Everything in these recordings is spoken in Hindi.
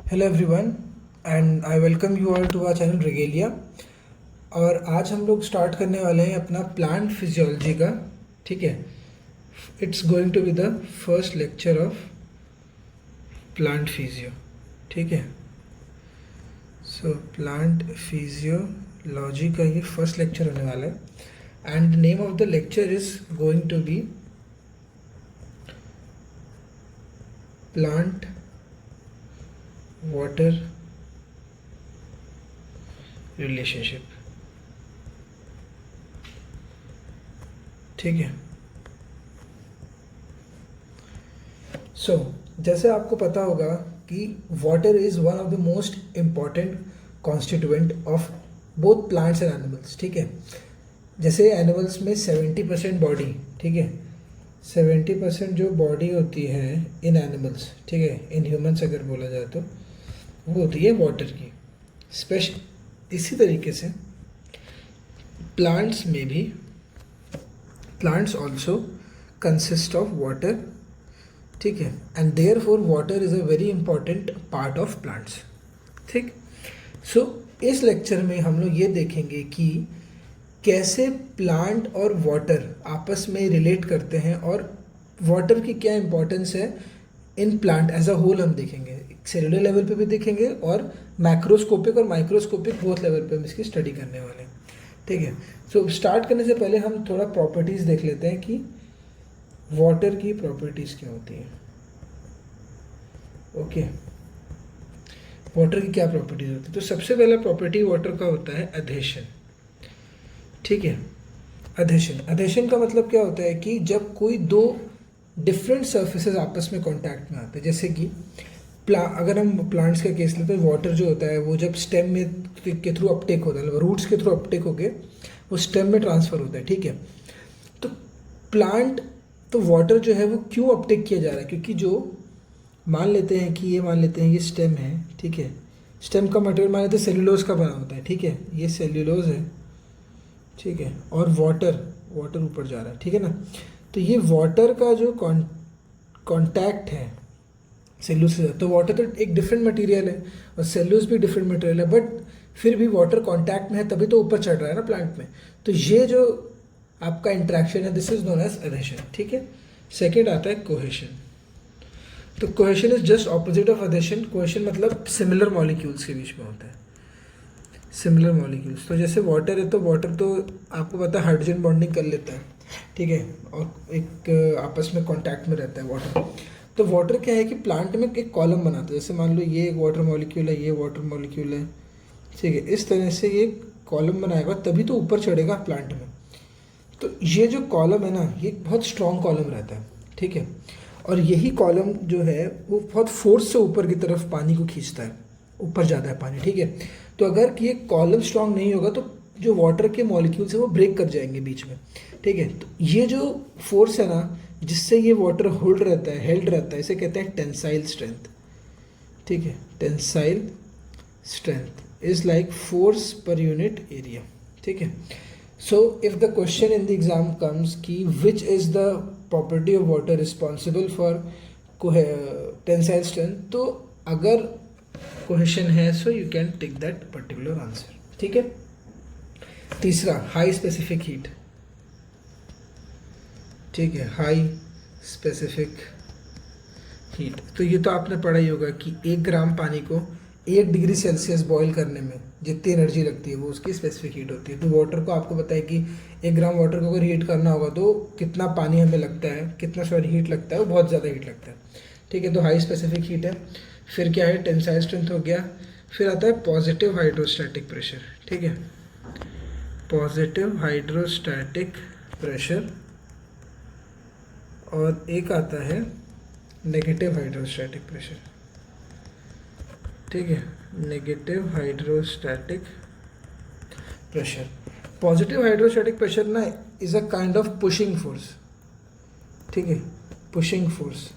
Hello everyone and I welcome you all to our channel Regalia. और आज हम लोग स्टार्ट करने वाले हैं अपना प्लांट फिजियोलॉजी का। ठीक है, it's going to be the first lecture of plant physio. ठीक है, सो प्लांट फिजियोलॉजी का ये फर्स्ट लेक्चर होने वाला है and name of the lecture is going to be plant water relationship. ठीक है, सो जैसे आपको पता होगा कि water is one of the most important constituent of both plants and animals. ठीक है, जैसे एनिमल्स में 70% बॉडी, ठीक है, 70% जो बॉडी होती है इन एनिमल्स, ठीक है, इन ह्यूमंस अगर बोला जाए तो वो होती है वाटर की। स्पेशल इसी तरीके से प्लांट्स में भी, plants also consist of water. ठीक है, and therefore water is a very important part of plants. ठीक, सो इस लेक्चर में हम लोग ये देखेंगे कि कैसे प्लांट और वाटर आपस में रिलेट करते हैं और वाटर की क्या इंपॉर्टेंस है in plant as a whole. हम देखेंगे सेलुलर लेवल पे भी देखेंगे और मैक्रोस्कोपिक और माइक्रोस्कोपिक बोथ लेवल पे हम इसकी स्टडी करने वाले हैं। ठीक है, सो स्टार्ट करने से पहले हम थोड़ा प्रॉपर्टीज़ देख लेते हैं कि वाटर की प्रॉपर्टीज़ क्या होती हैं। ओके, वाटर की क्या प्रॉपर्टीज़ होती है? तो सबसे पहला प्रॉपर्टी वाटर का होता है अधेशन। ठीक है, अधेशन, अधेशन का मतलब क्या होता है कि जब कोई दो डिफरेंट सर्फेसेस आपस में कांटेक्ट में आते हैं, जैसे कि अगर हम प्लांट्स का केस लेते हैं, वाटर जो होता है वो जब स्टेम में के थ्रू अपटेक होता है, रूट्स के थ्रू अपटेक होके वो स्टेम में ट्रांसफ़र होता है। ठीक है, तो प्लांट, तो वाटर जो है वो क्यों अपटेक किया जा रहा है? क्योंकि जो मान लेते हैं कि मान लेते हैं ये स्टेम है। ठीक है, स्टेम का मटेरियल मान लेते हैं सेल्यूलोज का बना होता है। ठीक है, ये सेल्यूलोज है। ठीक है, और वाटर ऊपर जा रहा है। ठीक है ना, तो ये वाटर का जो कांटेक्ट है सेल्यूलोज से, तो वाटर तो एक डिफरेंट मटेरियल है और सेल्यूलोज भी डिफरेंट मटेरियल है, बट फिर भी वाटर कांटेक्ट में है तभी तो ऊपर चढ़ रहा है ना प्लांट में। तो ये जो आपका इंट्रैक्शन है, this is known as adhesion. ठीक है, सेकेंड आता है कोहेशन। तो cohesion is just opposite of adhesion. Cohesion मतलब सिमिलर मॉलिक्यूल्स के बीच में होता है, सिमिलर मॉलिक्यूल्स। तो जैसे वाटर है, तो वाटर तो आपको पता है हाइड्रोजन बॉन्डिंग कर लेता है। ठीक है, और एक आपस में कांटेक्ट में रहता है वाटर। तो वाटर क्या है कि प्लांट में एक कॉलम बनाता है। जैसे मान लो ये एक वाटर मॉलिक्यूल है, ये वाटर मॉलिक्यूल है। ठीक है, इस तरह से ये कॉलम बनाएगा तभी तो ऊपर चढ़ेगा प्लांट में। तो ये जो कॉलम है ना, ये बहुत स्ट्रॉन्ग कॉलम रहता है। ठीक है, और यही कॉलम जो है वो बहुत फोर्स से ऊपर की तरफ पानी को खींचता है, ऊपर जाता है पानी। ठीक है, तो अगर ये कॉलम स्ट्रॉन्ग नहीं होगा तो जो वाटर के मॉलिक्यूल्स है वो ब्रेक कर जाएंगे बीच में। ठीक है, तो ये जो फोर्स है ना, जिससे ये वाटर होल्ड रहता है, हेल्ड रहता है, इसे कहते हैं टेंसाइल स्ट्रेंथ। ठीक है, tensile strength is like force per unit area. ठीक है, so if the question in the exam comes कि which is the property of water responsible for tensile strength, तो अगर कोहेशन है so you can take that particular answer. ठीक है, तीसरा हाई स्पेसिफिक हीट। ठीक है, हाई स्पेसिफिक हीट, तो ये तो आपने पढ़ा ही होगा कि 1 ग्राम पानी को 1 डिग्री सेल्सियस बॉईल करने में जितनी एनर्जी लगती है वो उसकी स्पेसिफिक हीट होती है। तो वाटर को आपको पता है कि 1 ग्राम वाटर को अगर हीट करना होगा तो कितना पानी हमें लगता है, कितना हीट लगता है, वो बहुत ज़्यादा हीट लगता है। ठीक है, तो हाई स्पेसिफिक हीट है। फिर क्या है, टेंसाइल स्ट्रेंथ हो गया। फिर आता है पॉजिटिव हाइड्रोस्टैटिक प्रेशर। ठीक है, पॉजिटिव हाइड्रोस्टैटिक प्रेशर, और एक आता है नेगेटिव हाइड्रोस्टैटिक प्रेशर। ठीक है, negative hydrostatic pressure. Positive hydrostatic pressure ना is a kind of pushing force. ठीक है, पुशिंग फोर्स,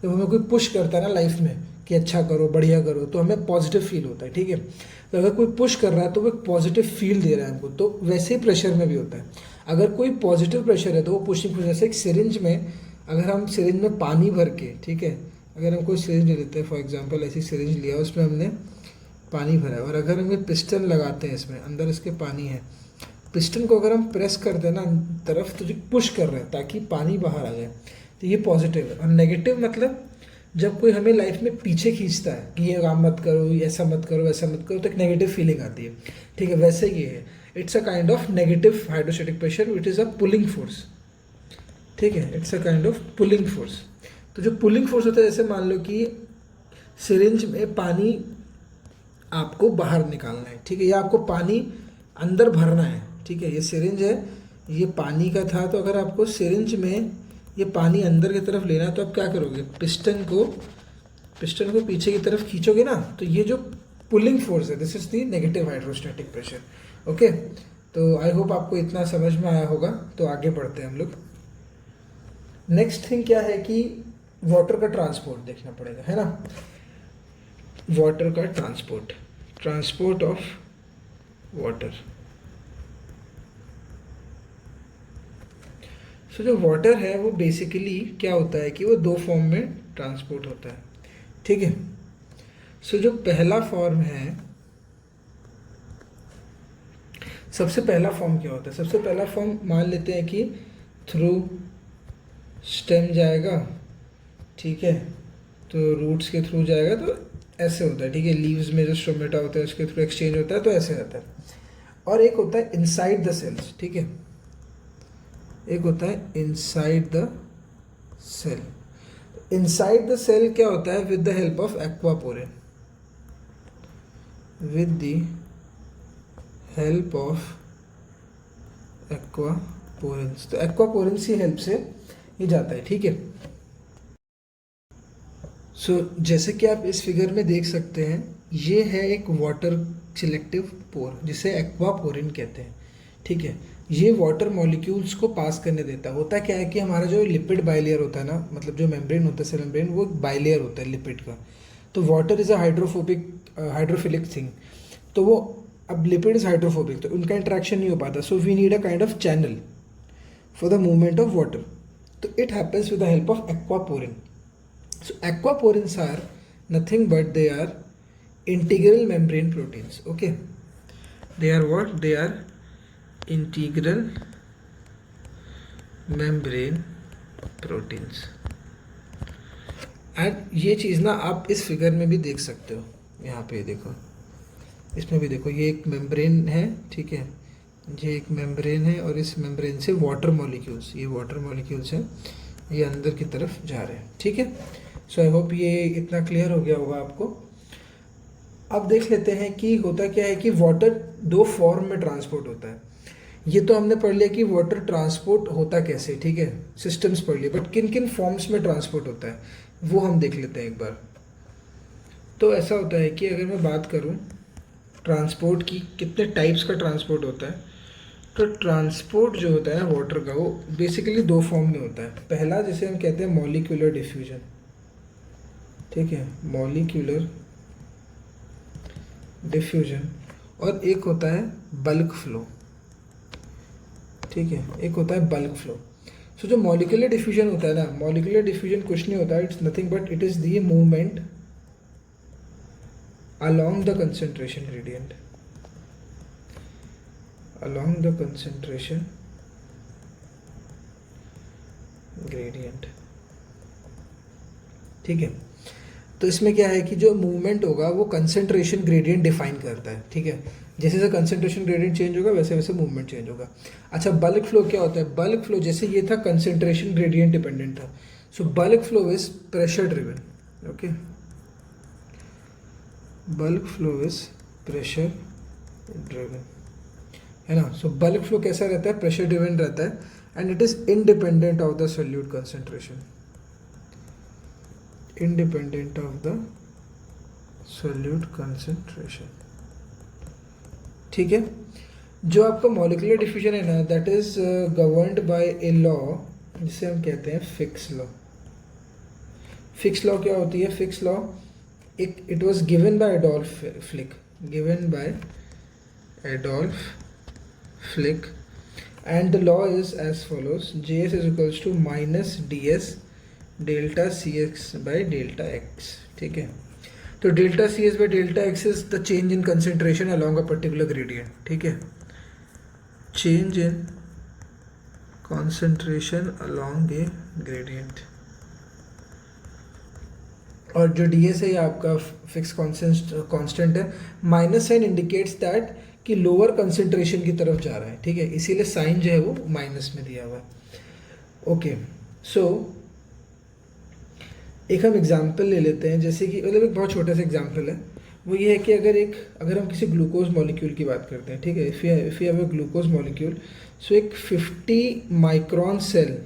जब हमें कोई पुश करता है ना लाइफ में कि अच्छा करो, बढ़िया करो, तो हमें पॉजिटिव फील होता है। ठीक है, तो अगर कोई पुश कर रहा है तो वो एक पॉजिटिव फील दे रहा है हमको, तो वैसे ही प्रेशर में भी होता है। अगर कोई पॉजिटिव प्रेशर है तो वो पुशिंग फोर्स, जैसे एक सिरिंज में अगर हम सिरिंज में पानी भर के, ठीक है, अगर हम कोई सिरिंज ले लेते हैं, फॉर एग्जांपल ऐसी सिरिंज लिया, उसमें हमने पानी भरा है, और अगर हम ये पिस्टन लगाते हैं, इसमें अंदर इसके पानी है, पिस्टन को अगर हम प्रेस कर दें ना तरफ, तो जो पुश कर रहे हैं ताकि पानी बाहर आ जाए, तो ये पॉजिटिव है। और नेगेटिव मतलब जब कोई हमें लाइफ में पीछे खींचता है कि ये काम मत करो, ऐसा मत करो, वैसा मत करो, तो एक नेगेटिव फीलिंग आती है। ठीक है, वैसे ये है, it's a kind of negative hydrostatic pressure which is a pulling force. ठीक है, it's a kind of pulling force. तो जो पुलिंग फोर्स होता है, जैसे मान लो कि सिरिंज में पानी आपको बाहर निकालना है, ठीक है, या आपको पानी अंदर भरना है। ठीक है, ये सिरिंज है, ये पानी का था, तो अगर आपको सिरिंज में ये पानी अंदर की तरफ लेना है, तो आप क्या करोगे, पिस्टन को पीछे की तरफ खींचोगे ना, तो ये जो पुलिंग फोर्स है, this is the negative hydrostatic pressure. Okay, तो आई होप आपको इतना समझ में आया होगा। तो आगे बढ़ते हैं हम लोग। नेक्स्ट थिंग क्या है कि वाटर का ट्रांसपोर्ट देखना पड़ेगा, है ना। वाटर का ट्रांसपोर्ट ऑफ वाटर। सो जो वाटर है वो बेसिकली क्या होता है कि वो दो फॉर्म में ट्रांसपोर्ट होता है। ठीक है, सो जो पहला फॉर्म है, सबसे पहला फॉर्म क्या होता है, सबसे पहला फॉर्म मान लेते हैं कि थ्रू स्टेम जाएगा। ठीक है, तो रूट्स के थ्रू जाएगा, तो ऐसे होता है। ठीक है, लीव्स में जो स्टोमेटा होता है उसके थ्रू एक्सचेंज होता है, तो ऐसे रहता है। और एक होता है इनसाइड द सेल्स। ठीक है, एक होता है inside the cell. Inside the cell क्या होता है, with the help of aquaporin, with the help of aquaporins. तो एक्वापोरिन्स की हेल्प से ये जाता है। ठीक है, सो जैसे कि आप इस फिगर में देख सकते हैं, ये है एक वाटर सिलेक्टिव पोर जिसे एक्वापोरिन कहते हैं। ठीक है, ये वाटर मॉलिक्यूल्स को पास करने देता है। होता क्या है कि हमारा जो लिपिड बाइलेयर होता है ना, मतलब जो मेम्ब्रेन होता है, सेल मेम्ब्रेन, वो बाइलेयर होता है लिपिड का। तो water is a hydrophilic thing, तो वो, अब लिपिड इज हाइड्रोफोबिक, तो उनका इंट्रैक्शन नहीं हो पाता। So we need a kind of channel for the movement of water, तो it happens with the help of aquaporin. So aquaporins are nothing but they are integral membrane proteins. Okay, they are what? They are integral membrane proteins. And ये चीज़ ना आप इस फिगर में भी देख सकते हो, यहाँ पे देखो, इसमें भी देखो, ये एक मेम्ब्रेन है। ठीक है, ये एक मेम्ब्रेन है, और इस मेम्ब्रेन से वाटर मॉलिक्यूल्स, ये वाटर मॉलिक्यूल्स हैं, ये अंदर की तरफ जा रहे हैं। ठीक है, सो आई होप ये इतना क्लियर हो गया होगा आपको। अब देख लेते हैं कि होता क्या है कि वाटर दो फॉर्म में ट्रांसपोर्ट होता है। ये तो हमने पढ़ लिया कि वाटर ट्रांसपोर्ट होता कैसे, ठीक है, सिस्टम्स पढ़ लिए, बट किन किन फॉर्म्स में ट्रांसपोर्ट होता है वो हम देख लेते हैं एक बार। तो ऐसा होता है कि अगर मैं बात करूँ ट्रांसपोर्ट की, कितने टाइप्स का ट्रांसपोर्ट होता है, तो ट्रांसपोर्ट जो होता है ना वाटर का, वो बेसिकली दो फॉर्म में होता है। पहला जिसे हम कहते हैं मॉलिक्यूलर डिफ्यूजन। ठीक है, मॉलिक्यूलर डिफ्यूजन, और एक होता है बल्क फ्लो। ठीक है, एक होता है बल्क फ्लो। सो जो मॉलिक्यूलर डिफ्यूजन होता है ना, मॉलिक्यूलर डिफ्यूजन कुछ नहीं होता है, it's nothing but it is the movement along the concentration gradient, along the concentration gradient। ठीक है, तो इसमें क्या है कि जो मूवमेंट होगा वो कंसंट्रेशन ग्रेडियंट डिफाइन करता है। ठीक है, जैसे जैसे कंसंट्रेशन ग्रेडियंट चेंज होगा वैसे वैसे मूवमेंट चेंज होगा। अच्छा, बल्क फ्लो क्या होता है, बल्क फ्लो जैसे ये था कंसंट्रेशन ग्रेडियंट डिपेंडेंट था, सो bulk flow is pressure driven. Okay, bulk flow is pressure driven, है ना। सो बल्क फ्लो कैसा रहता है, प्रेशर ड्रिवन रहता है, and it is independent of the solute concentration, independent of the solute concentration. ठीक है, जो आपका मॉलिक्यूलर डिफ्यूजन है ना, that is governed bye a law जिसे हम कहते हैं फिक्स लॉ। फिक्स लॉ क्या होती है, fix law it was given by Adolf Flick, and the law is as follows: Js is equals to minus ds delta c x by delta x, ठीक है। तो delta c s by delta x is the change in concentration along a particular gradient, ठीक है, change in concentration along a gradient। और जो डी एस है ये आपका फिक्स कांस्टेंट है। माइनस साइन इंडिकेट्स दैट कि लोअर कंसेंट्रेशन की तरफ जा रहा है, ठीक है, इसीलिए साइन जो है वो माइनस में दिया हुआ है। ओके, सो एक हम एग्जांपल ले लेते हैं, जैसे कि मतलब एक बहुत छोटा सा एग्जांपल है, वो ये है कि अगर हम किसी ग्लूकोज मॉलिक्यूल की बात करते हैं, ठीक है, if you have a glucose molecule, so एक 50 माइक्रोन सेल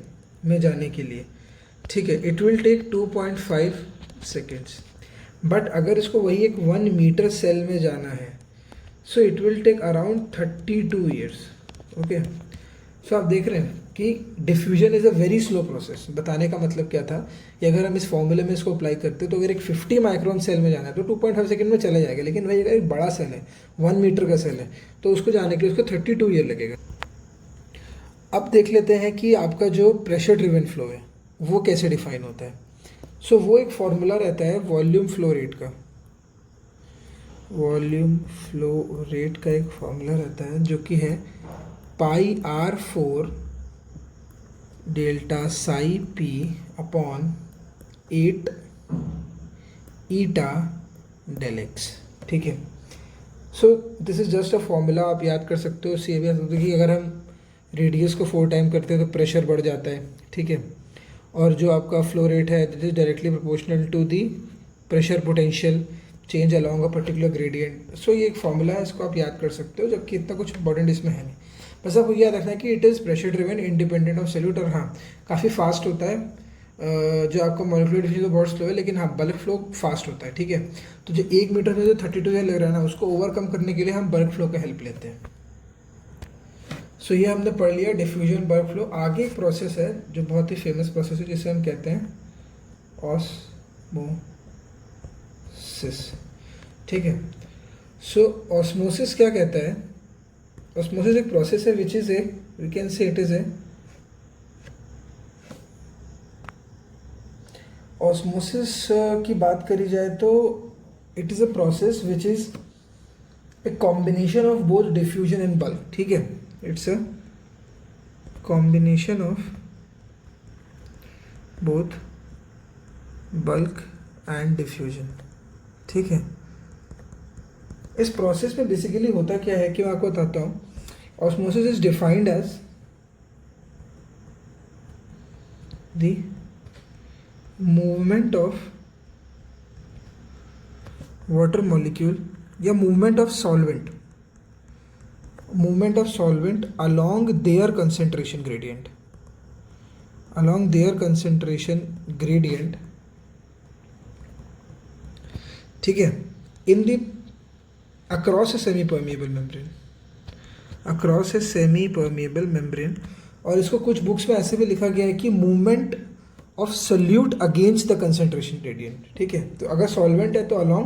में जाने के लिए, ठीक है, it will take 2.5 seconds. But अगर इसको वही एक 1 मीटर सेल में जाना है, so it will take around 32 years. Okay, so आप देख रहे हैं कि diffusion is a very slow process. बताने का मतलब क्या था कि अगर हम इस फॉर्मूले में इसको अप्लाई करते हैं तो अगर एक 50 माइक्रोन सेल में जाना है तो 2.5 सेकंड में चला जाएगा, लेकिन वही अगर एक बड़ा सेल है, 1 मीटर का सेल है, तो उसको जाने के लिए उसको 32 ईयर लगेगा। अब देख लेते हैं कि आपका जो प्रेशर ड्रिवन फ्लो है वो कैसे डिफाइन होता है। सो वो एक फॉर्मूला रहता है वॉल्यूम फ्लो रेट का। वॉल्यूम फ्लो रेट का एक फॉर्मूला रहता है जो कि है πr4 delta psi P upon 8 eta del x, ठीक है। So this is just a formula, आप याद कर सकते हो। उससे भी सकते हो कि अगर हम रेडियस को 4 टाइम करते हैं तो प्रेशर बढ़ जाता है, ठीक है, और जो आपका फ्लो रेट है this is directly proportional to the pressure potential change along a particular gradient. So ये एक फॉर्मूला है, इसको आप याद कर सकते हो, जबकि इतना कुछ इंपॉर्टेंट इसमें है नहीं। बस आपको याद रखना है कि it is pressure driven independent of solute. और हाँ, काफ़ी फास्ट होता है, जो आपका मॉलिक्यूलर डिफ्यूजन तो बहुत स्लो है, लेकिन हाँ बल्क फ्लो फास्ट होता है, ठीक है। तो जो 1 मीटर में जो 32 ईयर लग रहा है ना, उसको ओवरकम करने के लिए हम बल्क फ्लो का हेल्प लेते हैं। सो ये हमने पढ़ लिया डिफ्यूजन, बल्क फ्लो। आगे एक प्रोसेस है जो बहुत ही फेमस प्रोसेस है, जिसे हम कहते हैं ऑस्मोसिस, ठीक है। सो ऑस्मोसिस क्या कहता है? ऑस्मोसिस एक प्रोसेस है which is a, we can say it is a, osmosis की बात करी जाए तो it is a process which is a combination of both diffusion and bulk, ठीक है। It's a combination of both bulk and diffusion, ठीक है। इस प्रोसेस में बेसिकली होता क्या है कि मैं आपको बताता हूँ। Osmosis is defined as the movement of water molecule या movement of solvent, movement of solvent along their concentration gradient, along their concentration gradient, ठीक है, in the across a semi permeable membrane, across a semi permeable membrane। और इसको कुछ बुक्स में ऐसे भी लिखा गया है कि movement of solute against the concentration gradient, ठीक है। तो अगर सॉल्वेंट है तो अलोंग,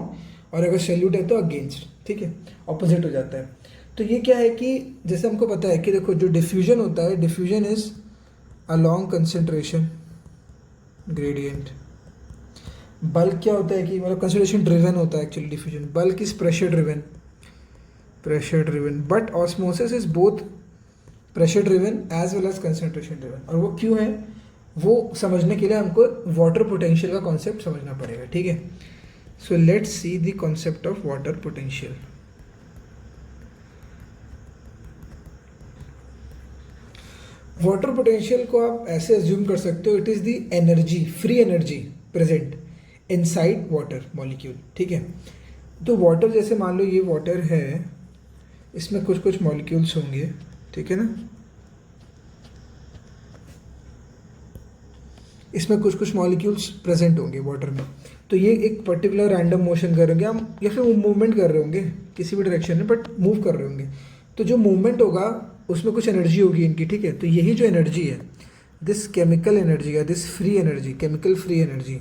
और अगर सल्यूट है तो अगेंस्ट, ठीक है, ऑपोजिट हो जाता है। तो ये क्या है कि जैसे हमको पता है कि देखो जो डिफ्यूजन होता है, diffusion is along concentration gradient. Bulk क्या होता है कि मतलब कंसेंट्रेशन ड्रिवन होता है actually diffusion. Bulk is pressure driven, pressure driven, but osmosis is both pressure driven as well as concentration driven. और वो क्यों है वो समझने के लिए हमको वाटर पोटेंशियल का कॉन्सेप्ट समझना पड़ेगा, ठीक है। So let's see the concept of water potential. Water potential को आप ऐसे एज्यूम कर सकते हो, it is the energy, free energy present inside water molecule, ठीक है। तो वाटर, जैसे मान लो ये वाटर है, इसमें कुछ कुछ मॉलिक्यूल्स होंगे, ठीक है ना, इसमें कुछ कुछ मॉलिक्यूल्स प्रेजेंट होंगे वाटर में। तो ये एक पर्टिकुलर रैंडम मोशन कर रहे होंगे हम, या फिर मूवमेंट कर रहे होंगे किसी भी डायरेक्शन में, बट मूव कर रहे होंगे। तो जो मूवमेंट होगा उसमें कुछ एनर्जी होगी इनकी, ठीक है। तो यही जो एनर्जी है, दिस केमिकल एनर्जी या this free energy, chemical free energy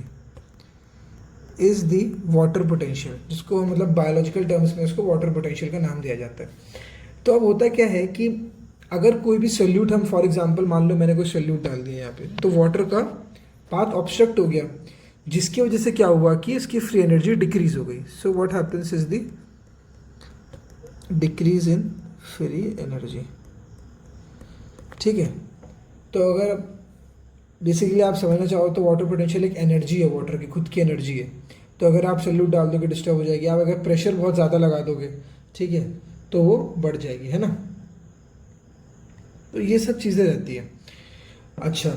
is the water potential, जिसको मतलब बायोलॉजिकल टर्म्स में उसको वाटर पोटेंशियल का नाम दिया जाता है। तो अब होता क्या है कि अगर कोई भी सोल्यूट हम, फॉर एग्जांपल मान लो मैंने कोई सोल्यूट डाल दिया यहाँ पे, तो वाटर का पाथ ऑब्स्ट्रक्ट हो गया, जिसकी वजह से क्या हुआ कि इसकी फ्री एनर्जी डिक्रीज हो गई. So what happens is the decrease in free energy. ठीक है, तो अगर बेसिकली आप समझना चाहो तो वाटर पोटेंशियल एक एनर्जी है, वाटर की खुद की एनर्जी है. तो अगर आप सल्यूट डाल दोगे डिस्टर्ब हो जाएगी, आप अगर प्रेशर बहुत ज़्यादा लगा दोगे, ठीक है, तो वो बढ़ जाएगी, है ना. तो ये सब चीज़ें रहती हैं. अच्छा,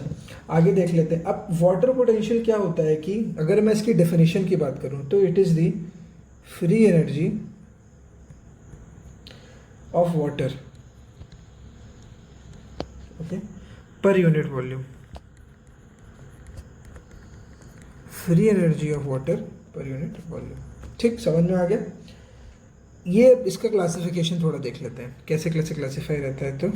आगे देख लेते हैं. अब वाटर पोटेंशियल क्या होता है कि अगर मैं इसकी डेफिनेशन की बात करूं तो it is the free energy of water, okay, per unit volume. Free energy of water per unit volume. ठीक, समझ में आ गया. ये इसका क्लासिफिकेशन थोड़ा देख लेते हैं कैसे कैसे क्लासीफाई रहता है. तो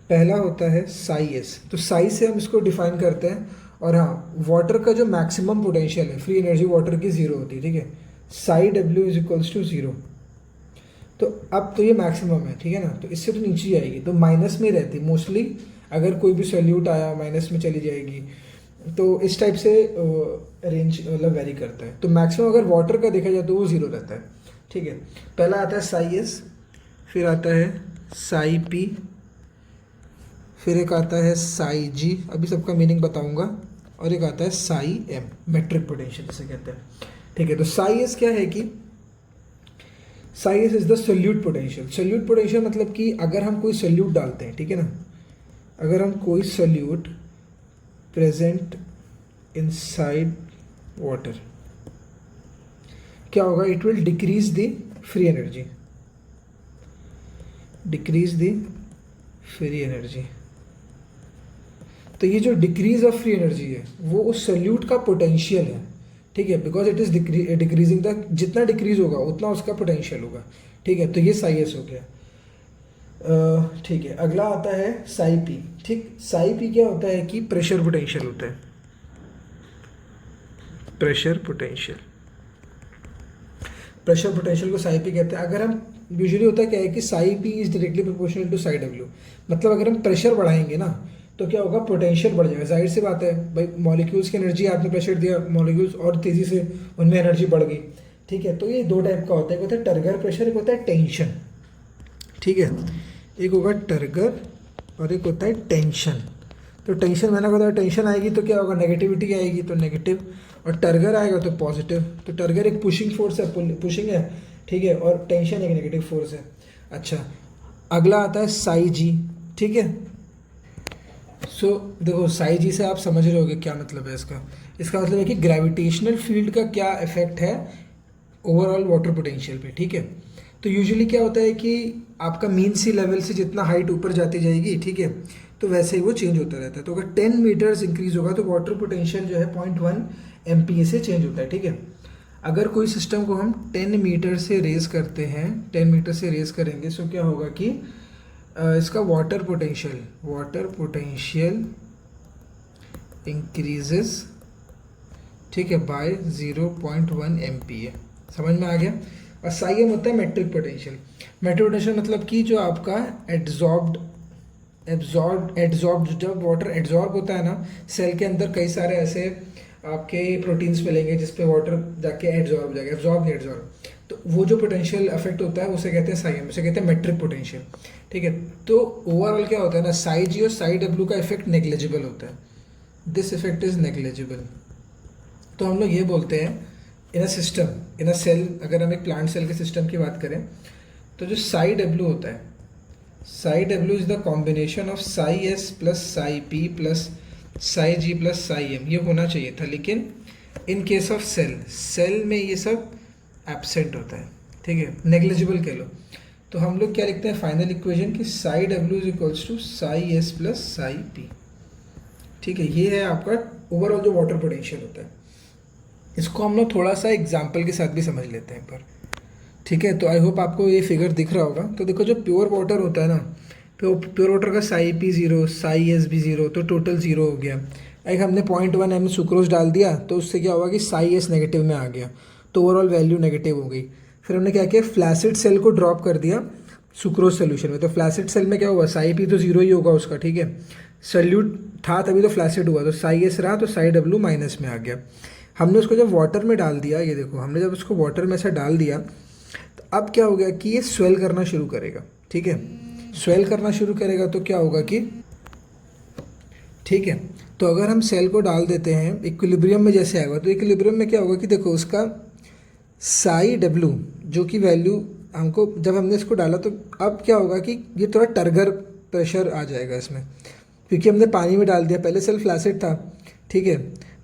पहला होता है साई एस. तो साई से हम इसको डिफाइन करते हैं. और हाँ, वाटर का जो मैक्सिमम पोटेंशियल है, फ्री एनर्जी वाटर की ज़ीरो होती है, ठीक है. Psi W is equals to zero. तो अब तो ये मैक्सिमम है, ठीक है ना, तो इससे तो नीचे ही आएगी, तो माइनस में रहती मोस्टली. अगर कोई भी सॉल्यूट आया माइनस में चली जाएगी. तो इस टाइप से रेंज मतलब वेरी करता है. तो मैक्सिमम अगर वाटर का देखा जाए तो वो ज़ीरो रहता है. ठीक है, पहला आता है साई एस, फिर आता है साई पी, फिर एक आता है साई जी, अभी सबका मीनिंग बताऊंगा, और एक आता है साई एम, मेट्रिक पोटेंशियल जिसे कहते हैं. ठीक है, तो साई एस क्या है कि Sai S is the solute potential. Solute potential मतलब कि अगर हम कोई सोल्यूट डालते हैं, ठीक है ना, अगर हम कोई सोल्यूट प्रेजेंट इनसाइड वाटर, क्या होगा, it will decrease the free energy, decrease the free energy. तो ये जो डिक्रीज ऑफ फ्री एनर्जी है वो उस सोल्यूट का पोटेंशियल है. ठीक है, because it is decreasing the, जितना डिक्रीज होगा उतना उसका पोटेंशियल होगा. ठीक है, तो ये साई एस हो गया. ठीक है, अगला आता है साई पी. ठीक, साई पी क्या होता है कि प्रेशर पोटेंशियल होता है. प्रेशर पोटेंशियल, प्रेशर पोटेंशियल को साई पी कहते हैं. अगर हम यूजुअली होता है क्या है कि psi P is directly proportional to psi W. मतलब अगर हम प्रेशर बढ़ाएंगे ना तो क्या होगा, पोटेंशियल बढ़ जाएगा. जाहिर सी बात है भाई, मॉलिक्यूल्स की एनर्जी आपने प्रेशर दिया, मॉलिक्यूल्स और तेज़ी से उनमें एनर्जी बढ़ गई. ठीक है, तो ये दो टाइप का होता है, एक होता है टर्गर प्रेशर, एक होता है टेंशन. ठीक है, एक होगा टर्गर और एक होता है टेंशन. तो टेंशन मैंने कहा, टेंशन आएगी तो क्या होगा, नेगेटिविटी आएगी, तो नेगेटिव, और टर्गर आएगा तो पॉजिटिव. तो टर्गर एक पुशिंग फोर्स है, पुशिंग है, ठीक है, और टेंशन एक नेगेटिव फोर्स है. अच्छा, अगला आता है साई जी. ठीक है, सो देखो साई जी से आप समझ रहे होगे क्या मतलब है इसका. इसका मतलब है कि ग्रेविटेशनल फील्ड का क्या इफेक्ट है ओवरऑल वाटर पोटेंशियल पे. ठीक है, तो यूजुअली क्या होता है कि आपका मीन सी लेवल से जितना हाइट ऊपर जाती जाएगी, ठीक है, तो वैसे ही वो चेंज होता रहता है. तो अगर 10 मीटर्स इंक्रीज होगा तो वाटर पोटेंशियल जो है 0.1 MPa से चेंज होता है. ठीक है, अगर कोई सिस्टम को हम 10 मीटर से रेज करते हैं, 10 मीटर से रेज करेंगे, सो क्या होगा कि इसका वाटर पोटेंशियल इंक्रीजेस, ठीक है, बाय 0.1 MPa. समझ में आ गया. और साई एम होता है मेट्रिक पोटेंशियल. मेट्रिक पोटेंशियल मतलब कि जो आपका एब्जॉर्ब्ड जब वाटर एब्जॉर्ब होता है ना सेल के अंदर, कई सारे ऐसे आपके प्रोटीन्स मिलेंगे जिसपे वाटर जाके एब्जॉर्ब हो जाएगा, एब्जॉर्ब नहीं एब्जॉर्ब. तो वो जो पोटेंशियल इफेक्ट होता है उसे कहते हैं साई एम, उसे कहते हैं मेट्रिक पोटेंशियल. ठीक है, तो ओवरऑल क्या होता है ना, साई जी और साई डब्ल्यू का इफेक्ट नेग्लिजिबल होता है. This effect is negligible. तो हम लोग ये बोलते हैं इन a system, in a cell, अगर हम एक प्लांट सेल के सिस्टम की बात करें तो जो साई डब्ल्यू होता है, psi W is the combination of psi S plus psi P plus psi G plus psi M. ये होना चाहिए था, लेकिन इन केस ऑफ सेल में ये सब एब्सेंट होता है. ठीक है, नेग्लिजिबल कह लो. तो हम लोग क्या लिखते हैं फाइनल इक्वेशन कि psi W is equals to psi S plus psi P. ठीक है, ये है आपका ओवरऑल जो वाटर पोटेंशियल होता है. इसको हम लोग थोड़ा सा एग्जाम्पल के साथ भी समझ लेते हैं पर. ठीक है, तो आई होप आपको ये फिगर दिख रहा होगा. तो देखो जो प्योर वाटर होता है ना, प्योर वाटर का Sai P zero, Sai S भी ज़ीरो, तो टोटल ज़ीरो हो गया. एक हमने 0.1 M सुक्रोज डाल दिया तो उससे क्या हुआ कि साई एस नेगेटिव में आ गया, तो ओवरऑल वैल्यू नेगेटिव हो गई. फिर हमने क्या किया, फ्लैसिड सेल को ड्रॉप कर दिया सुक्रोज सोल्यूशन में. तो फ्लैसिड सेल में क्या हुआ, साई पी तो ज़ीरो ही होगा उसका. ठीक है, सल्यूट था तभी तो फ्लैसिड हुआ, तो साई एस रहा तो साई डब्ल्यू माइनस में आ गया। हमने उसको जब वाटर में डाल दिया, ये देखो हमने जब उसको वाटर में से डाल दिया तो अब क्या हो गया कि ये स्वेल करना शुरू करेगा। ठीक है, स्वेल करना शुरू करेगा तो क्या होगा कि, ठीक है, तो अगर हम सेल को डाल देते हैं इक्विलिब्रियम में जैसे आएगा, तो इक्विलिब्रियम में क्या होगा कि देखो उसका साई डब्ल्यू जो कि वैल्यू हमको जब हमने इसको डाला, तो अब क्या होगा कि ये थोड़ा टर्गर प्रेशर आ जाएगा इसमें, क्योंकि हमने पानी में डाल दिया, पहले सेल फ्लैसिड था। ठीक है,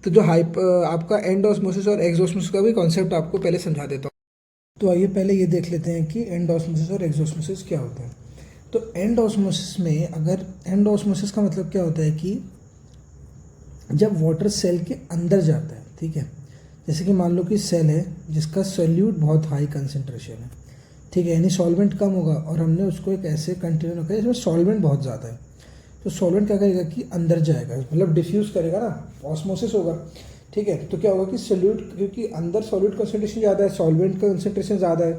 तो जो आपका एंड ऑस्मोसिस और एक्सोस्मोसिस का भी कॉन्सेप्ट आपको पहले समझा देता हूँ। तो आइए पहले ये देख लेते हैं कि एंड ऑस्मोसिस और एक्सोस्मोसिस क्या होता है। तो एंड ऑस्मोसिस में, अगर एंड ऑस्मोसिस का मतलब क्या होता है कि जब वाटर सेल के अंदर जाता है, ठीक है, जैसे कि मान लो कि सेल है जिसका सोल्यूट बहुत हाई कंसनट्रेशन है, ठीक है, यानी सॉल्वेंट कम होगा और हमने उसको एक ऐसे कंटेनर रखा है जिसमें सॉल्वेंट बहुत ज़्यादा है, तो सॉल्वेंट क्या करेगा कि अंदर जाएगा, मतलब डिफ्यूज़ करेगा ना, ऑस्मोसिस होगा। ठीक है, तो क्या होगा कि सोल्यूट, क्योंकि अंदर सॉल्यूट कंसनट्रेशन ज़्यादा है, सॉल्वेंट का कंसनट्रेशन ज़्यादा है,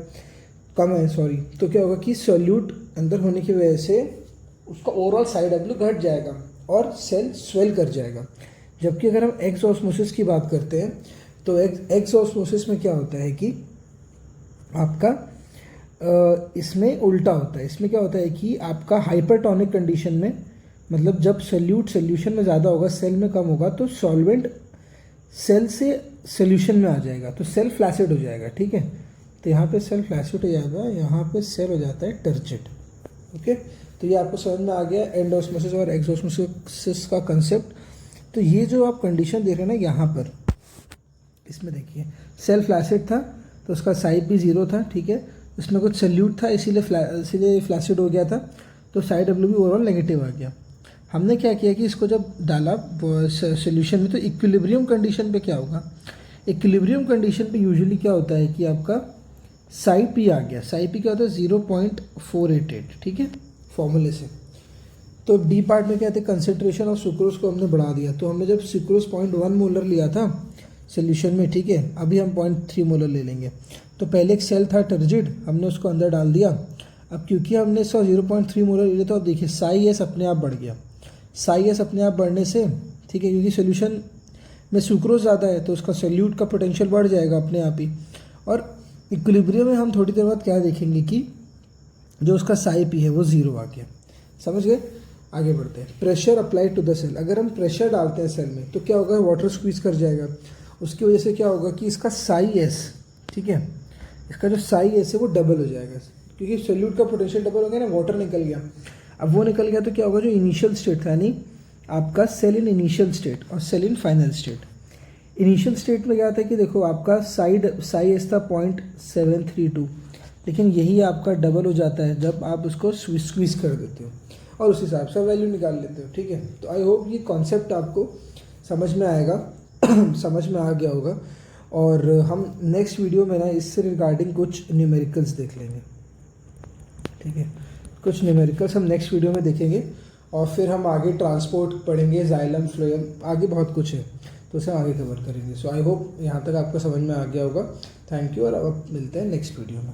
कम है सॉरी, तो क्या होगा कि सोल्यूट अंदर होने की वजह से उसका ओवरऑल साई डब्ल्यू घट जाएगा और सेल स्वेल कर जाएगा। जबकि अगर हम एक्स ऑस्मोसिस की बात करते हैं तो एक्स ऑस्मोसिस में क्या होता है कि आपका इसमें उल्टा होता है। इसमें क्या होता है कि आपका हाइपरटोनिक कंडीशन में, मतलब जब सोल्यूट सोल्यूशन में ज़्यादा होगा सेल में कम होगा, तो सॉल्वेंट सेल से सोल्यूशन में आ जाएगा तो सेल फ्लैसिड हो जाएगा। ठीक है, तो यहाँ पे सेल फ्लैसिड हो जाएगा, यहाँ पे सेल हो जाता है टर्जिड। ओके, तो ये आपको समझ में आ गया एंड ऑस्मोसिस और एक्सोस्मोसिस का कंसेप्ट। तो ये जो आप कंडीशन देख रहे हैं ना यहाँ पर, इसमें देखिए सेल फ्लैसिड था तो उसका साई भी ज़ीरो था। ठीक है, उसमें कुछ सल्यूट था इसीलिए फ्लैसिड हो गया था, तो साई डब्ल्यू भी ओवरऑल नेगेटिव आ गया। हमने क्या किया कि इसको जब डाला सोल्यूशन में, तो इक्विलिब्रियम कंडीशन पे क्या होगा, इक्विलिब्रियम कंडीशन पे यूजुअली क्या होता है कि आपका साई पी आ गया। साई पी क्या होता है 0.488। ठीक है, फॉर्मूले से। तो डी पार्ट में क्या थे, कंसेंट्रेशन ऑफ सुक्रोज को हमने बढ़ा दिया, तो हमने जब सुक्रोज 0.1 मोलर लिया था सोल्यूशन में, ठीक है, अभी हम 0.3 मोलर ले लेंगे। तो पहले एक सेल था टर्जिड, हमने उसको अंदर डाल दिया। अब क्योंकि हमने 0.3 मोलर ले लिया, तो अब देखिए साई एस अपने आप बढ़ गया। साई एस अपने आप बढ़ने से, ठीक है, क्योंकि सोल्यूशन में सुक्रोज ज़्यादा है तो उसका सोल्यूट का पोटेंशियल बढ़ जाएगा अपने आप ही। और इक्विलिब्रियम में हम थोड़ी देर बाद क्या देखेंगे कि जो उसका साई पी है वो ज़ीरो आ गया। समझ गए, आगे बढ़ते हैं। Pressure applied to the cell, अगर हम प्रेशर डालते हैं सेल में तो क्या होगा, वाटर स्क्वीज कर जाएगा। उसकी वजह से क्या होगा कि इसका साई एस, ठीक है, इसका जो साई एस है वो डबल हो जाएगा, क्योंकि सोल्यूट का पोटेंशियल डबल हो गया ना, वाटर निकल गया। अब वो निकल गया तो क्या होगा, जो इनिशियल स्टेट था, यानी आपका सेल इन इनिशियल स्टेट और cell in final state. Initial state में क्या था कि देखो आपका साई एस था 0.732, लेकिन यही आपका डबल हो जाता है जब आप उसको स्क्वीज कर देते हो और उस हिसाब से वैल्यू निकाल लेते हो। ठीक है, तो आई होप ये कॉन्सेप्ट आपको समझ में आएगा समझ में आ गया होगा। और हम नेक्स्ट वीडियो में ना इससे रिगार्डिंग कुछ न्यूमेरिकल्स देख लेंगे। ठीक है, कुछ न्यूमेरिकल्स हम नेक्स्ट वीडियो में देखेंगे और फिर हम आगे ट्रांसपोर्ट पढ़ेंगे, जाइलम फ्लोएम, आगे बहुत कुछ है तो उसे आगे कवर करेंगे। सो आई होप यहाँ तक आपको समझ में आ गया होगा। थैंक यू, और अब मिलते हैं नेक्स्ट वीडियो में।